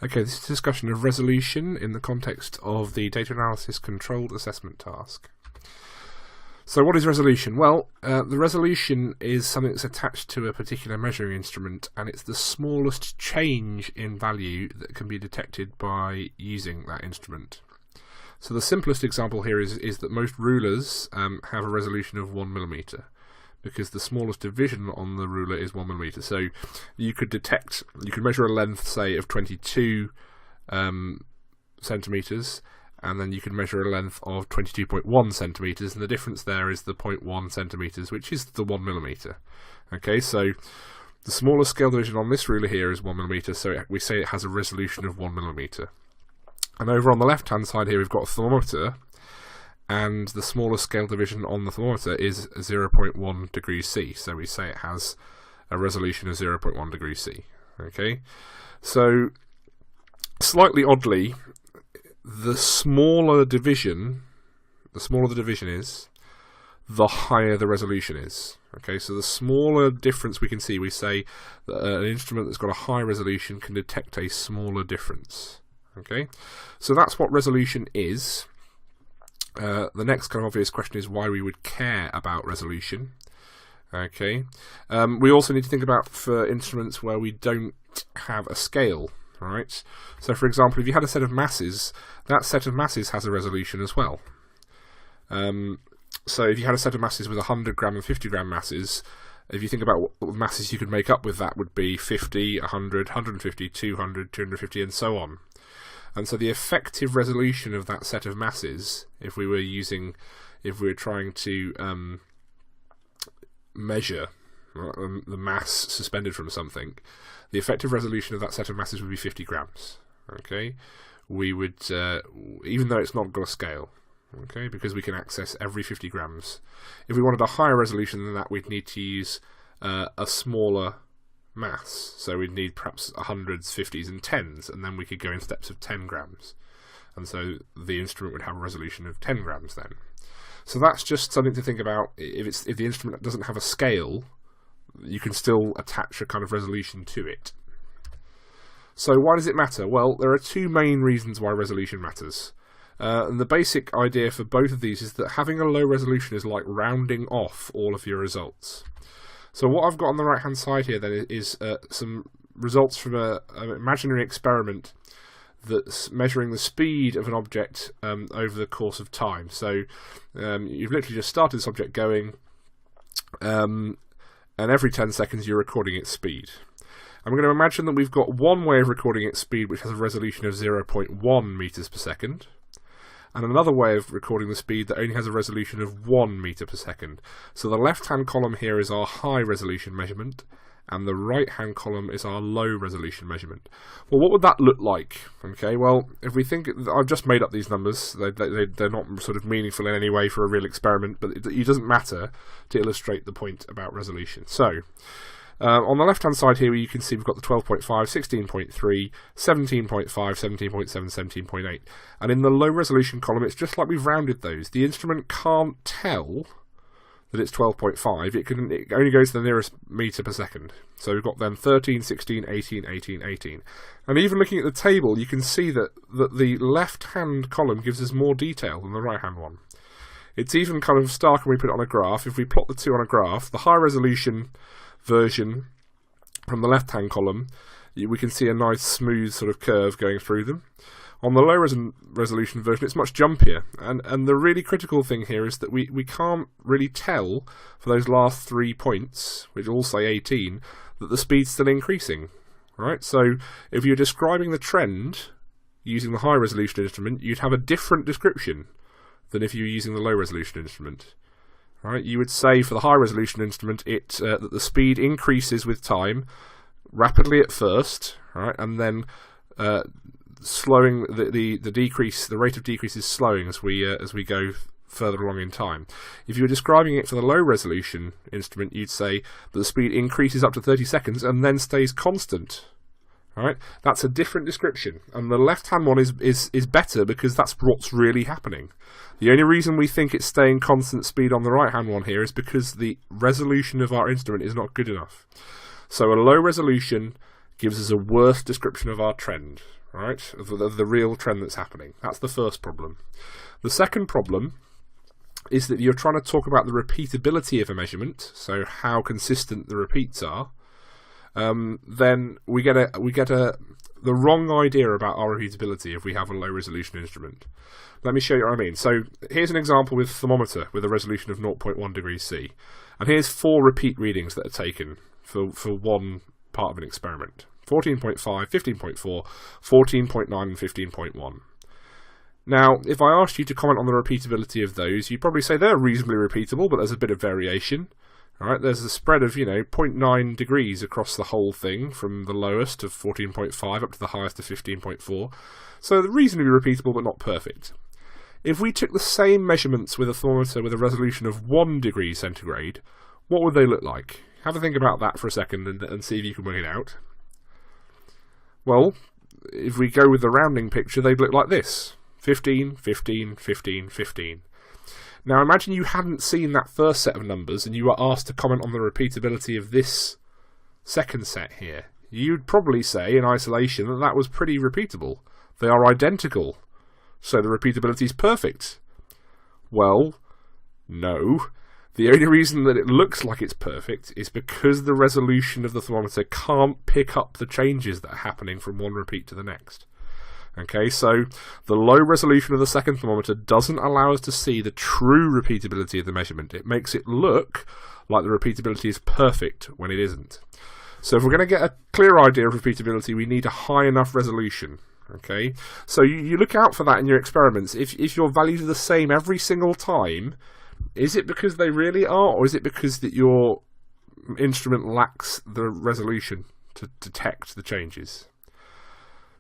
Okay, this is a discussion of resolution in the context of the data analysis controlled assessment task. So what is resolution? Well, the resolution is something that's attached to a particular measuring instrument, and it's the smallest change in value that can be detected by using that instrument. So the simplest example here is that most rulers have a resolution of 1 millimeter, because the smallest division on the ruler is 1 millimeter. So you could measure a length, say, of 22 centimeters, and then you can measure a length of 22.1 centimeters, and the difference there is the 0.1 centimeters, which is the 1 millimeter. Okay, so the smallest scale division on this ruler here is 1 millimeter, so we say it has a resolution of 1 millimeter. And over on the left-hand side here, we've got a thermometer, and the smallest scale division on the thermometer is 0.1 degrees C. So we say it has a resolution of 0.1 degrees C. Okay, so slightly oddly, the smaller the division is, the higher the resolution is. Okay, so the smaller difference we can see, we say that an instrument that's got a high resolution can detect a smaller difference. Okay, so that's what resolution is. The next kind of obvious question is why we would care about resolution. Okay, we also need to think about for instruments where we don't have a scale. Right. So, for example, if you had a set of masses, that set of masses has a resolution as well. So, if you had a set of masses with 100 gram and 50 gram masses, if you think about what masses you could make up with that, would be 50, 100, 150, 200, 250, and so on. And so the effective resolution of that set of masses, if we were trying to measure the mass suspended from something, the effective resolution of that set of masses would be 50 grams. Okay, we would, even though it's not got a scale, okay, because we can access every 50 grams. If we wanted a higher resolution than that, we'd need to use a smaller mass, so we'd need perhaps 100s, 50s and 10s, and then we could go in steps of 10 grams, and so the instrument would have a resolution of 10 grams then. So that's just something to think about. If the instrument doesn't have a scale, you can still attach a kind of resolution to it. So why does it matter? Well, there are two main reasons why resolution matters. And the basic idea for both of these is that having a low resolution is like rounding off all of your results. So what I've got on the right hand side here then is some results from an imaginary experiment that's measuring the speed of an object over the course of time. So you've literally just started this object going, and every 10 seconds you're recording its speed. I'm going to imagine that we've got one way of recording its speed which has a resolution of 0.1 meters per second, and another way of recording the speed that only has a resolution of 1 meter per second. So the left-hand column here is our high-resolution measurement, and the right-hand column is our low-resolution measurement. Well, what would that look like? Okay, well, if we think, I've just made up these numbers. They're not sort of meaningful in any way for a real experiment, but it doesn't matter to illustrate the point about resolution. So, on the left-hand side here, you can see we've got the 12.5, 16.3, 17.5, 17.7, 17.8. And in the low-resolution column, it's just like we've rounded those. The instrument can't tell that it's 12.5. It only goes to the nearest meter per second. So we've got then 13, 16, 18, 18, 18. And even looking at the table, you can see that the left-hand column gives us more detail than the right-hand one. It's even kind of stark when we put it on a graph. If we plot the two on a graph, the high-resolution version from the left-hand column, we can see a nice smooth sort of curve going through them. On the low resolution version, it's much jumpier, and the really critical thing here is that we can't really tell for those last 3 points, which all say 18, that the speed's still increasing. Right? So if you're describing the trend using the high resolution instrument, you'd have a different description than if you were using the low resolution instrument. Right, you would say for the high-resolution instrument that the speed increases with time, rapidly at first, right, and then slowing the decrease. The rate of decrease is slowing as we go further along in time. If you were describing it for the low-resolution instrument, you'd say that the speed increases up to 30 seconds and then stays constant. Right, that's a different description, and the left-hand one is better because that's what's really happening. The only reason we think it's staying constant speed on the right-hand one here is because the resolution of our instrument is not good enough. So a low resolution gives us a worse description of our trend, right? Of the real trend that's happening. That's the first problem. The second problem is that you're trying to talk about the repeatability of a measurement, so how consistent the repeats are. Then we get the wrong idea about our repeatability if we have a low resolution instrument. Let me show you what I mean. So here's an example with thermometer with a resolution of 0.1 degrees C, and here's 4 repeat readings that are taken for one part of an experiment: 14.5, 15.4, 14.9, and 15.1. Now, if I asked you to comment on the repeatability of those, you'd probably say they're reasonably repeatable, but there's a bit of variation. All right, there's a spread of 0.9 degrees across the whole thing, from the lowest of 14.5 up to the highest of 15.4. So they're reasonably repeatable, but not perfect. If we took the same measurements with a thermometer with a resolution of 1 degree centigrade, what would they look like? Have a think about that for a second and see if you can work it out. Well, if we go with the rounding picture, they'd look like this: 15, 15, 15, 15. Now imagine you hadn't seen that first set of numbers and you were asked to comment on the repeatability of this second set here. You'd probably say in isolation that that was pretty repeatable. They are identical, so the repeatability is perfect. Well, no. The only reason that it looks like it's perfect is because the resolution of the thermometer can't pick up the changes that are happening from one repeat to the next. Okay, so the low resolution of the second thermometer doesn't allow us to see the true repeatability of the measurement. It makes it look like the repeatability is perfect when it isn't. So if we're going to get a clear idea of repeatability, we need a high enough resolution. Okay, so you look out for that in your experiments. If your values are the same every single time, is it because they really are, or is it because that your instrument lacks the resolution to detect the changes?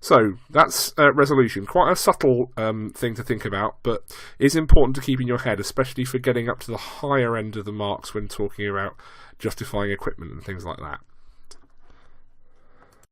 So that's resolution. Quite a subtle thing to think about, but is important to keep in your head, especially for getting up to the higher end of the marks when talking about justifying equipment and things like that.